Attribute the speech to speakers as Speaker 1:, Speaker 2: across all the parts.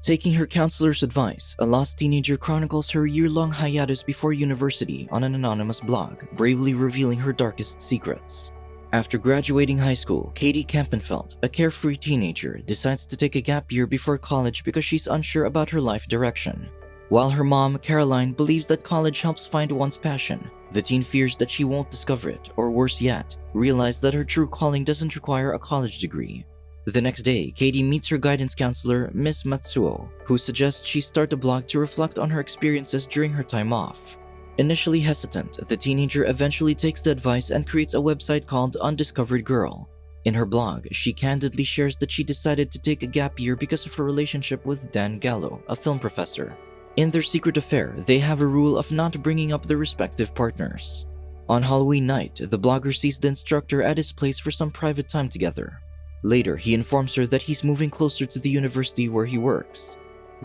Speaker 1: Taking her counselor's advice, a lost teenager chronicles her year-long hiatus before university on an anonymous blog, bravely revealing her darkest secrets. After graduating high school, Katie Kampenfelt, a carefree teenager, decides to take a gap year before college because she's unsure about her life direction. While her mom, Caroline, believes that college helps find one's passion, the teen fears that she won't discover it, or worse yet, realize that her true calling doesn't require a college degree. The next day, Katie meets her guidance counselor, Miss Matsuo, who suggests she start a blog to reflect on her experiences during her time off. Initially hesitant, the teenager eventually takes the advice and creates a website called Undiscovered Girl. In her blog, she candidly shares that she decided to take a gap year because of her relationship with Dan Gallo, a film professor. In their secret affair, they have a rule of not bringing up their respective partners. On Halloween night, the blogger sees the instructor at his place for some private time together. Later, he informs her that he's moving closer to the university where he works.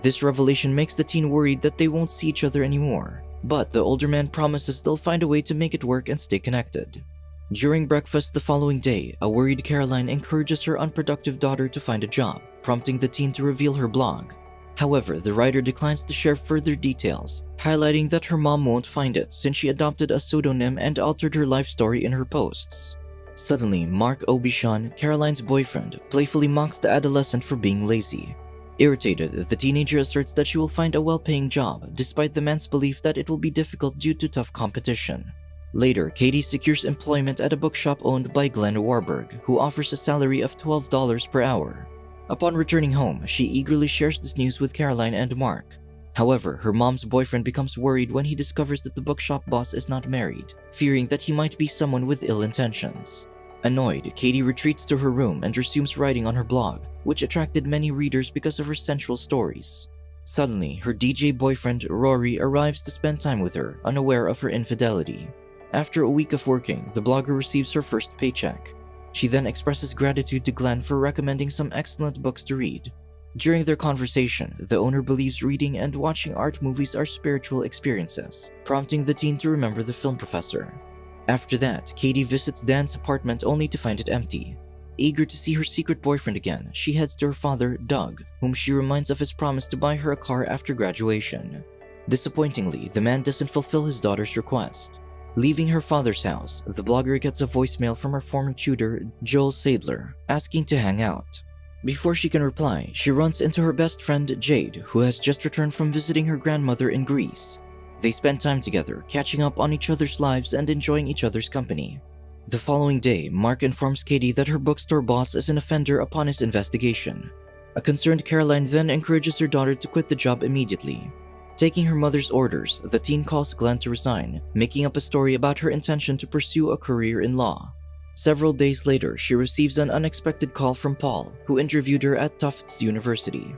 Speaker 1: This revelation makes the teen worried that they won't see each other anymore, but the older man promises they'll find a way to make it work and stay connected. During breakfast the following day, a worried Caroline encourages her unproductive daughter to find a job, prompting the teen to reveal her blog. However, the writer declines to share further details, highlighting that her mom won't find it since she adopted a pseudonym and altered her life story in her posts. Suddenly, Mark Obichon, Caroline's boyfriend, playfully mocks the adolescent for being lazy. Irritated, the teenager asserts that she will find a well-paying job, despite the man's belief that it will be difficult due to tough competition. Later, Katie secures employment at a bookshop owned by Glenn Warburg, who offers a salary of $12 per hour. Upon returning home, she eagerly shares this news with Caroline and Mark. However, her mom's boyfriend becomes worried when he discovers that the bookshop boss is not married, fearing that he might be someone with ill intentions. Annoyed, Katie retreats to her room and resumes writing on her blog, which attracted many readers because of her sensual stories. Suddenly, her DJ boyfriend, Rory, arrives to spend time with her, unaware of her infidelity. After a week of working, the blogger receives her first paycheck. She then expresses gratitude to Glenn for recommending some excellent books to read. During their conversation, the owner believes reading and watching art movies are spiritual experiences, prompting the teen to remember the film professor. After that, Katie visits Dan's apartment only to find it empty. Eager to see her secret boyfriend again, she heads to her father, Doug, whom she reminds of his promise to buy her a car after graduation. Disappointingly, the man doesn't fulfill his daughter's request. Leaving her father's house, the blogger gets a voicemail from her former tutor, Joel Sadler, asking to hang out. Before she can reply, she runs into her best friend, Jade, who has just returned from visiting her grandmother in Greece. They spend time together, catching up on each other's lives and enjoying each other's company. The following day, Mark informs Katie that her bookstore boss is an offender upon his investigation. A concerned Caroline then encourages her daughter to quit the job immediately. Taking her mother's orders, the teen calls Glenn to resign, making up a story about her intention to pursue a career in law. Several days later, she receives an unexpected call from Paul, who interviewed her at Tufts University.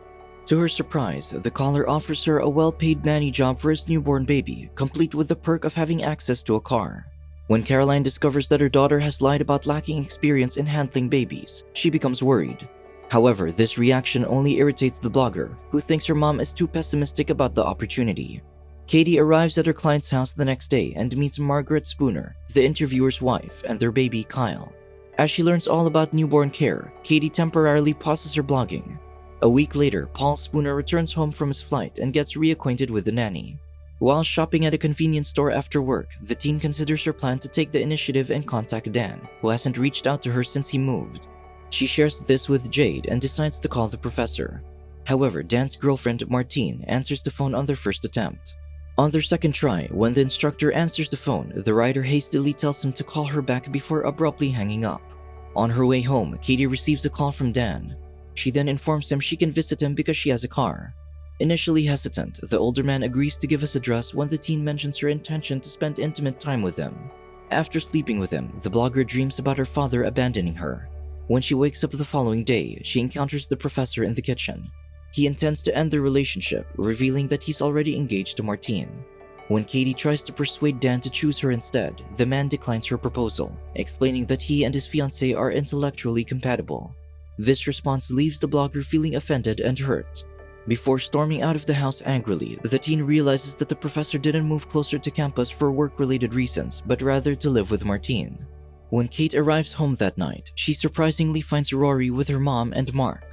Speaker 1: To her surprise, the caller offers her a well-paid nanny job for his newborn baby, complete with the perk of having access to a car. When Caroline discovers that her daughter has lied about lacking experience in handling babies, she becomes worried. However, this reaction only irritates the blogger, who thinks her mom is too pessimistic about the opportunity. Katie arrives at her client's house the next day and meets Margaret Spooner, the interviewer's wife, and their baby Kyle. As she learns all about newborn care, Katie temporarily pauses her blogging. A week later, Paul Spooner returns home from his flight and gets reacquainted with the nanny. While shopping at a convenience store after work, the teen considers her plan to take the initiative and contact Dan, who hasn't reached out to her since he moved. She shares this with Jade and decides to call the professor. However, Dan's girlfriend, Martine, answers the phone on their first attempt. On their second try, when the instructor answers the phone, the writer hastily tells him to call her back before abruptly hanging up. On her way home, Katie receives a call from Dan. She then informs him she can visit him because she has a car. Initially hesitant, the older man agrees to give his address when the teen mentions her intention to spend intimate time with him. After sleeping with him, the blogger dreams about her father abandoning her. When she wakes up the following day, she encounters the professor in the kitchen. He intends to end their relationship, revealing that he's already engaged to Martine. When Katie tries to persuade Dan to choose her instead, the man declines her proposal, explaining that he and his fiancée are intellectually compatible. This response leaves the blogger feeling offended and hurt. Before storming out of the house angrily, the teen realizes that the professor didn't move closer to campus for work-related reasons, but rather to live with Martine. When Kate arrives home that night, she surprisingly finds Rory with her mom and Mark.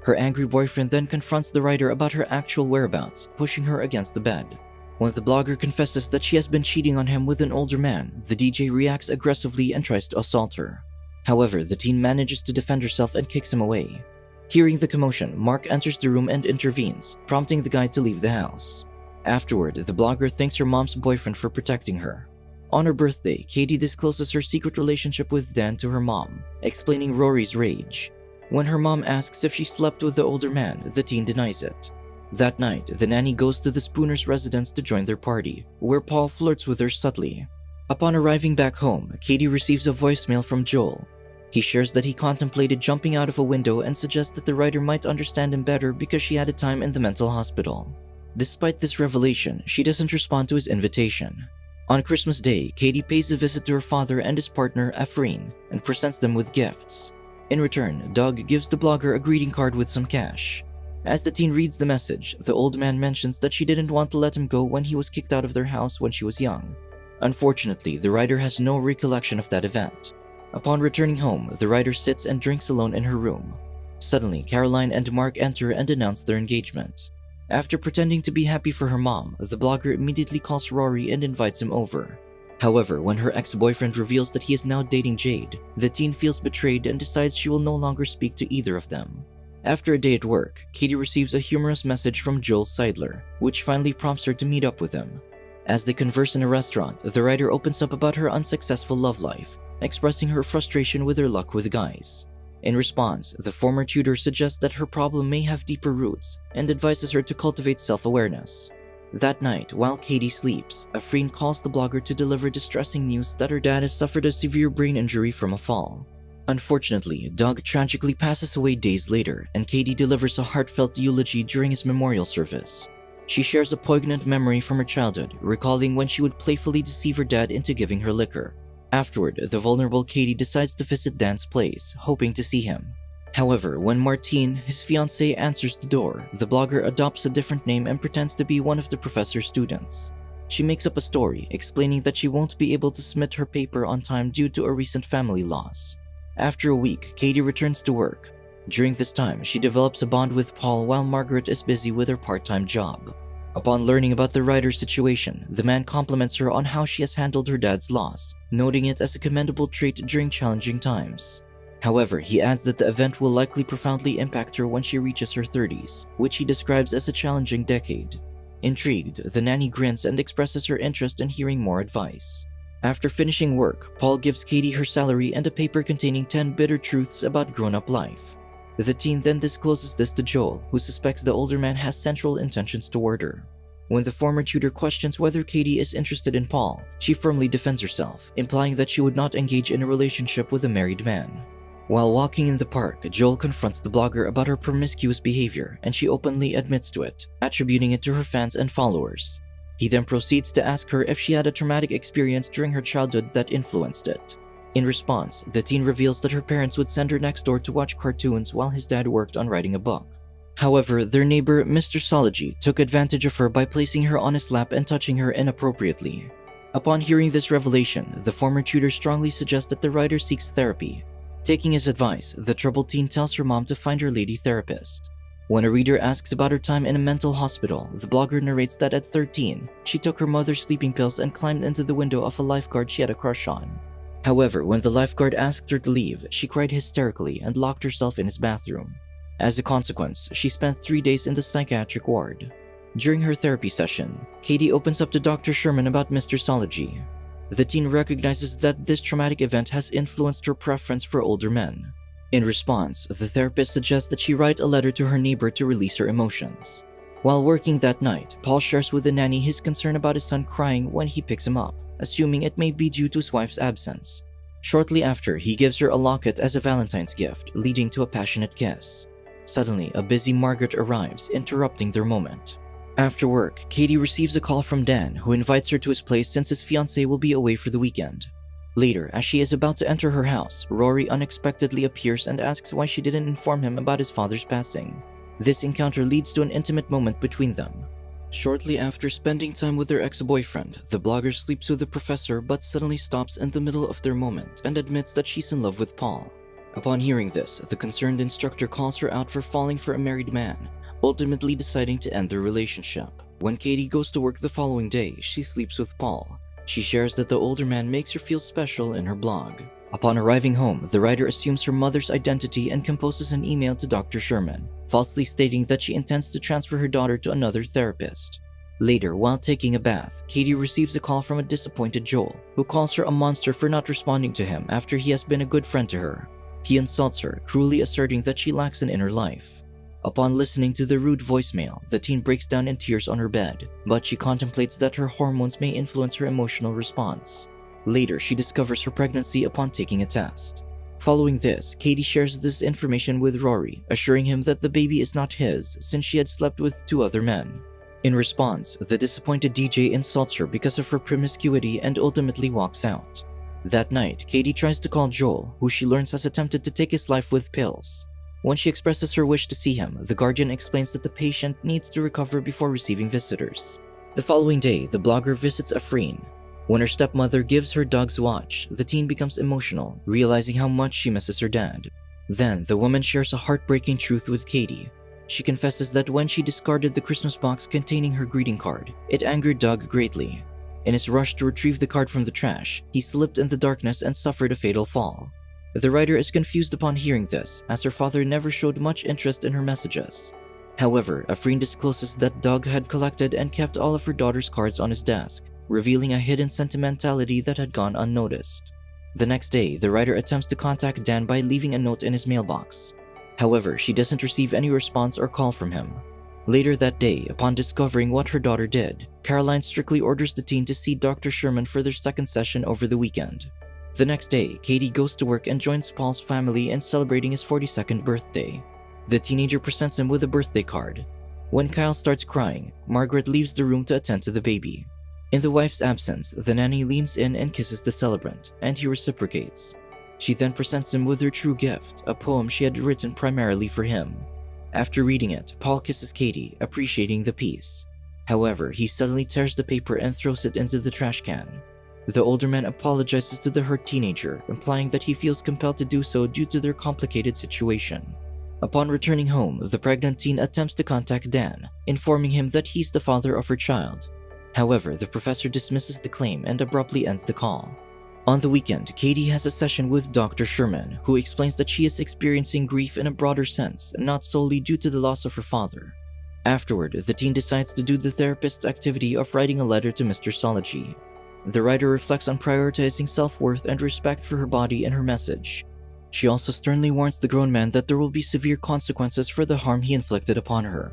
Speaker 1: Her angry boyfriend then confronts the writer about her actual whereabouts, pushing her against the bed. When the blogger confesses that she has been cheating on him with an older man, the DJ reacts aggressively and tries to assault her. However, the teen manages to defend herself and kicks him away. Hearing the commotion, Mark enters the room and intervenes, prompting the guy to leave the house. Afterward, the blogger thanks her mom's boyfriend for protecting her. On her birthday, Katie discloses her secret relationship with Dan to her mom, explaining Rory's rage. When her mom asks if she slept with the older man, the teen denies it. That night, the nanny goes to the Spooners' residence to join their party, where Paul flirts with her subtly. Upon arriving back home, Katie receives a voicemail from Joel. He shares that he contemplated jumping out of a window and suggests that the writer might understand him better because she had a time in the mental hospital. Despite this revelation, she doesn't respond to his invitation. On Christmas Day, Katie pays a visit to her father and his partner, Ephraim, and presents them with gifts. In return, Doug gives the blogger a greeting card with some cash. As the teen reads the message, the old man mentions that she didn't want to let him go when he was kicked out of their house when she was young. Unfortunately, the writer has no recollection of that event. Upon returning home, the writer sits and drinks alone in her room. Suddenly, Caroline and Mark enter and announce their engagement. After pretending to be happy for her mom, the blogger immediately calls Rory and invites him over. However, when her ex-boyfriend reveals that he is now dating Jade, the teen feels betrayed and decides she will no longer speak to either of them. After a day at work, Katie receives a humorous message from Joel Seidler, which finally prompts her to meet up with him. As they converse in a restaurant, the writer opens up about her unsuccessful love life, expressing her frustration with her luck with guys. In response, the former tutor suggests that her problem may have deeper roots and advises her to cultivate self-awareness. That night, while Katie sleeps, a friend calls the blogger to deliver distressing news that her dad has suffered a severe brain injury from a fall. Unfortunately, Doug tragically passes away days later, and Katie delivers a heartfelt eulogy during his memorial service. She shares a poignant memory from her childhood, recalling when she would playfully deceive her dad into giving her liquor. Afterward, the vulnerable Katie decides to visit Dan's place, hoping to see him. However, when Martine, his fiancée, answers the door, the blogger adopts a different name and pretends to be one of the professor's students. She makes up a story, explaining that she won't be able to submit her paper on time due to a recent family loss. After a week, Katie returns to work. During this time, she develops a bond with Paul while Margaret is busy with her part-time job. Upon learning about the writer's situation, the man compliments her on how she has handled her dad's loss, noting it as a commendable trait during challenging times. However, he adds that the event will likely profoundly impact her when she reaches her 30s, which he describes as a challenging decade. Intrigued, the nanny grins and expresses her interest in hearing more advice. After finishing work, Paul gives Katie her salary and a paper containing 10 bitter truths about grown-up life. The teen then discloses this to Joel, who suspects the older man has sensual intentions toward her. When the former tutor questions whether Katie is interested in Paul, she firmly defends herself, implying that she would not engage in a relationship with a married man. While walking in the park, Joel confronts the blogger about her promiscuous behavior, and she openly admits to it, attributing it to her fans and followers. He then proceeds to ask her if she had a traumatic experience during her childhood that influenced it. In response, the teen reveals that her parents would send her next door to watch cartoons while his dad worked on writing a book. However, their neighbor, Mr. Sology, took advantage of her by placing her on his lap and touching her inappropriately. Upon hearing this revelation, the former tutor strongly suggests that the writer seeks therapy. Taking his advice, the troubled teen tells her mom to find her lady therapist. When a reader asks about her time in a mental hospital, the blogger narrates that at 13, she took her mother's sleeping pills and climbed into the window of a lifeguard she had a crush on. However, when the lifeguard asked her to leave, she cried hysterically and locked herself in his bathroom. As a consequence, she spent 3 days in the psychiatric ward. During her therapy session, Katie opens up to Dr. Sherman about Mr. Sology. The teen recognizes that this traumatic event has influenced her preference for older men. In response, the therapist suggests that she write a letter to her neighbor to release her emotions. While working that night, Paul shares with the nanny his concern about his son crying when he picks him up, assuming it may be due to his wife's absence. Shortly after, he gives her a locket as a Valentine's gift, leading to a passionate kiss. Suddenly, a busy Margaret arrives, interrupting their moment. After work, Katie receives a call from Dan, who invites her to his place since his fiancée will be away for the weekend. Later, as she is about to enter her house, Rory unexpectedly appears and asks why she didn't inform him about his father's passing. This encounter leads to an intimate moment between them. Shortly after spending time with their ex-boyfriend, the blogger sleeps with the professor but suddenly stops in the middle of their moment and admits that she's in love with Paul. Upon hearing this, the concerned instructor calls her out for falling for a married man, ultimately deciding to end their relationship. When Katie goes to work the following day, she sleeps with Paul. She shares that the older man makes her feel special in her blog. Upon arriving home, the writer assumes her mother's identity and composes an email to Dr. Sherman, falsely stating that she intends to transfer her daughter to another therapist. Later, while taking a bath, Katie receives a call from a disappointed Joel, who calls her a monster for not responding to him after he has been a good friend to her. He insults her, cruelly asserting that she lacks an inner life. Upon listening to the rude voicemail, the teen breaks down in tears on her bed, but she contemplates that her hormones may influence her emotional response. Later, she discovers her pregnancy upon taking a test. Following this, Katie shares this information with Rory, assuring him that the baby is not his since she had slept with 2 other men. In response, the disappointed DJ insults her because of her promiscuity and ultimately walks out. That night, Katie tries to call Joel, who she learns has attempted to take his life with pills. When she expresses her wish to see him, the guardian explains that the patient needs to recover before receiving visitors. The following day, the blogger visits Afreen. When her stepmother gives her dog's watch, the teen becomes emotional, realizing how much she misses her dad. Then, the woman shares a heartbreaking truth with Katie. She confesses that when she discarded the Christmas box containing her greeting card, it angered Doug greatly. In his rush to retrieve the card from the trash, he slipped in the darkness and suffered a fatal fall. The writer is confused upon hearing this, as her father never showed much interest in her messages. However, Afreen discloses that Doug had collected and kept all of her daughter's cards on his desk, revealing a hidden sentimentality that had gone unnoticed. The next day, the writer attempts to contact Dan by leaving a note in his mailbox. However, she doesn't receive any response or call from him. Later that day, upon discovering what her daughter did, Caroline strictly orders the teen to see Dr. Sherman for their second session over the weekend. The next day, Katie goes to work and joins Paul's family in celebrating his 42nd birthday. The teenager presents him with a birthday card. When Kyle starts crying, Margaret leaves the room to attend to the baby. In the wife's absence, the nanny leans in and kisses the celebrant, and he reciprocates. She then presents him with her true gift, a poem she had written primarily for him. After reading it, Paul kisses Katie, appreciating the piece. However, he suddenly tears the paper and throws it into the trash can. The older man apologizes to the hurt teenager, implying that he feels compelled to do so due to their complicated situation. Upon returning home, the pregnant teen attempts to contact Dan, informing him that he's the father of her child. However, the professor dismisses the claim and abruptly ends the call. On the weekend, Katie has a session with Dr. Sherman, who explains that she is experiencing grief in a broader sense, not solely due to the loss of her father. Afterward, the teen decides to do the therapist's activity of writing a letter to Mr. Sology. The writer reflects on prioritizing self-worth and respect for her body in her message. She also sternly warns the grown man that there will be severe consequences for the harm he inflicted upon her.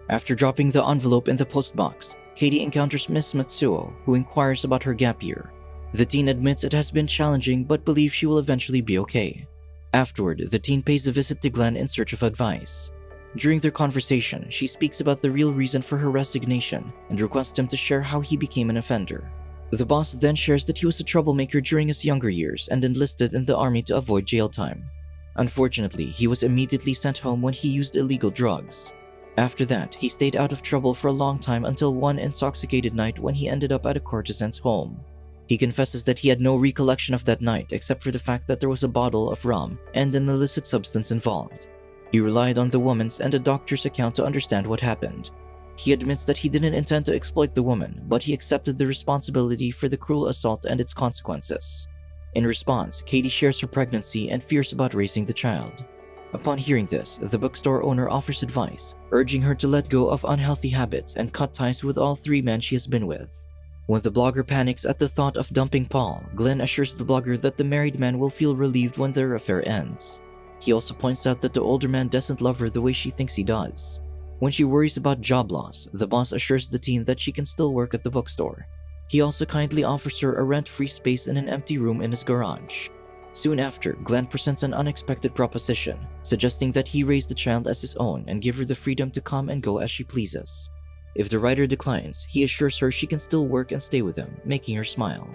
Speaker 1: After dropping the envelope in the postbox, Katie encounters Miss Matsuo, who inquires about her gap year. The teen admits it has been challenging but believes she will eventually be okay. Afterward, the teen pays a visit to Glenn in search of advice. During their conversation, she speaks about the real reason for her resignation and requests him to share how he became an offender. The boss then shares that he was a troublemaker during his younger years and enlisted in the army to avoid jail time. Unfortunately, he was immediately sent home when he used illegal drugs. After that, he stayed out of trouble for a long time until one intoxicated night when he ended up at a courtesan's home. He confesses that he had no recollection of that night except for the fact that there was a bottle of rum and an illicit substance involved. He relied on the woman's and a doctor's account to understand what happened. He admits that he didn't intend to exploit the woman, but he accepted the responsibility for the cruel assault and its consequences. In response, Katie shares her pregnancy and fears about raising the child. Upon hearing this, the bookstore owner offers advice, urging her to let go of unhealthy habits and cut ties with all 3 men she has been with. When the blogger panics at the thought of dumping Paul, Glenn assures the blogger that the married man will feel relieved when their affair ends. He also points out that the older man doesn't love her the way she thinks he does. When she worries about job loss, the boss assures the teen that she can still work at the bookstore. He also kindly offers her a rent-free space in an empty room in his garage. Soon after, Glenn presents an unexpected proposition, suggesting that he raise the child as his own and give her the freedom to come and go as she pleases. If the writer declines, he assures her she can still work and stay with him, making her smile.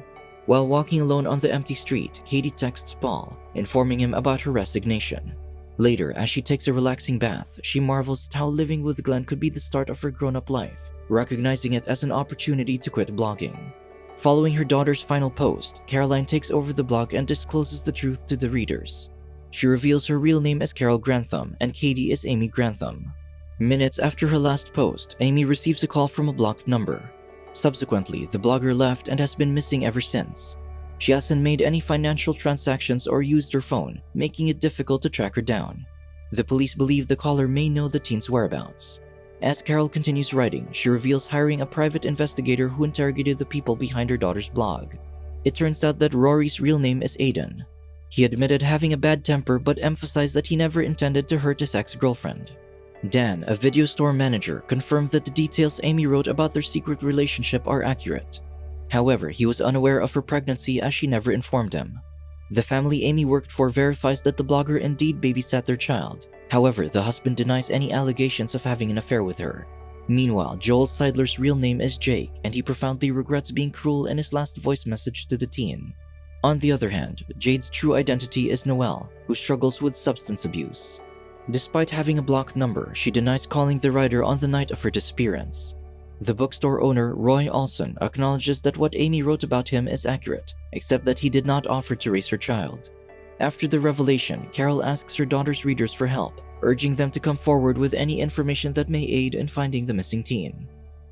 Speaker 1: While walking alone on the empty street, Katie texts Paul, informing him about her resignation. Later, as she takes a relaxing bath, she marvels at how living with Glenn could be the start of her grown-up life, recognizing it as an opportunity to quit blogging. Following her daughter's final post, Caroline takes over the blog and discloses the truth to the readers. She reveals her real name as Carol Grantham and Katie is Amy Grantham. Minutes after her last post, Amy receives a call from a blocked number. Subsequently, the blogger left and has been missing ever since. She hasn't made any financial transactions or used her phone, making it difficult to track her down. The police believe the caller may know the teen's whereabouts. As Carol continues writing, she reveals hiring a private investigator who interrogated the people behind her daughter's blog. It turns out that Rory's real name is Aidan. He admitted having a bad temper but emphasized that he never intended to hurt his ex-girlfriend. Dan, a video store manager, confirmed that the details Amy wrote about their secret relationship are accurate. However, he was unaware of her pregnancy as she never informed him. The family Amy worked for verifies that the blogger indeed babysat their child. However, the husband denies any allegations of having an affair with her. Meanwhile, Joel Seidler's real name is Jake, and he profoundly regrets being cruel in his last voice message to the teen. On the other hand, Jade's true identity is Noelle, who struggles with substance abuse. Despite having a blocked number, she denies calling the writer on the night of her disappearance. The bookstore owner, Roy Olson, acknowledges that what Amy wrote about him is accurate, except that he did not offer to raise her child. After the revelation, Carol asks her daughter's readers for help, urging them to come forward with any information that may aid in finding the missing teen.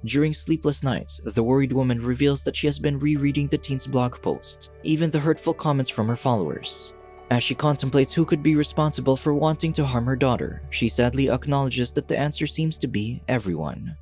Speaker 1: During sleepless nights, the worried woman reveals that she has been rereading the teen's blog posts, even the hurtful comments from her followers. As she contemplates who could be responsible for wanting to harm her daughter, she sadly acknowledges that the answer seems to be everyone.